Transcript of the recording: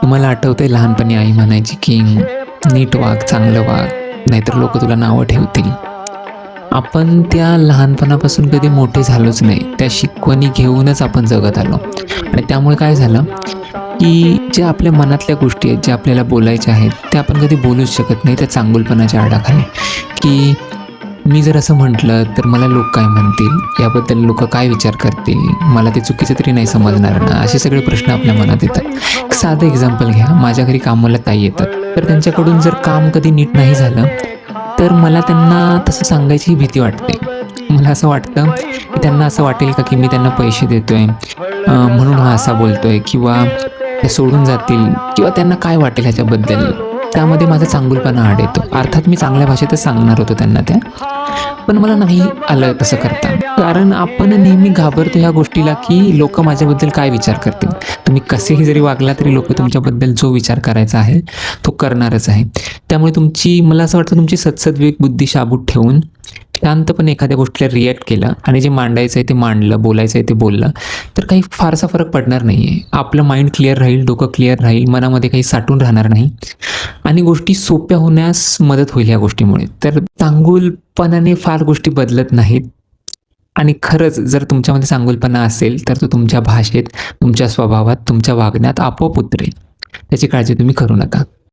मला आठवतंय लहानपणी आई म्हणायची की नीट वाग, चांगलं वाग, नाहीतर लोक तुला नावं ठेवतील. आपण त्या लहानपणापासून कधी मोठे झालोच नाही. त्या शिकवणी घेऊनच आपण जगत आलो आणि त्यामुळे काय झालं की जे आपल्या मनातल्या गोष्टी आहेत, ज्या आपल्याला बोलायच्या आहेत, त्या आपण कधी बोलूच शकत नाही त्या चांगुलपणाच्या आडाखाली. की मी जर असं म्हटलं तर मला लोक काय म्हणतील, याबद्दल लोक काय विचार करतील, मला ते चुकीचं तरी नाही समजणार ना, असे सगळे प्रश्न आपल्या मनात येतात. एक साधं एक्झाम्पल घ्या, माझ्या घरी कामाला ताई येतात, तर त्यांच्याकडून जर काम कधी नीट नाही झालं तर मला त्यांना तसं सांगायची भीती वाटते. मला असं वाटतं की त्यांना असं वाटेल का की मी त्यांना पैसे देतोय म्हणून हा असा बोलतोय, किंवा ते सोडून जातील, किंवा त्यांना काय वाटेल ह्याच्याबद्दल. त्यामध्ये माझा चांगुलपणा आड येतो. अर्थात मी चांगल्या भाषेतच सांगणार होतो त्यांना त्या, पण मला नाही आलं तसं करता. कारण आपण नेहमी घाबरतो ह्या गोष्टीला की लोक माझ्याबद्दल काय विचार करतील. तुम्ही कसेही जरी वागला तरी लोक तुमच्याबद्दल जो विचार करायचा आहे तो करणारच आहे. त्यामुळे मला असं वाटतं तुमची सद्सद्विवेक बुद्धी शाबूत ठेवून शांतपणे एखाद्या गोष्टीला रिॲक्ट केला आणि जे मांडायचं आहे ते मांडलं, बोलायचं आहे ते बोललं, तर काही फारसा फरक पडणार नाही आहे. आपलं माइंड क्लिअर राहील, डोकं क्लिअर राहील, मनामध्ये काही साठून राहणार नाही आणि गोष्टी सोप्या होण्यास मदत होईल ह्या गोष्टीमुळे. तर चांगुलपणाने फार गोष्टी बदलत नाहीत आणि खरंच जर तुमच्यामध्ये चांगुलपणा असेल तर तो तुमच्या भाषेत, तुमच्या स्वभावात, तुमच्या वागण्यात आपोआप उतरेल. त्याची काळजी तुम्ही करू नका.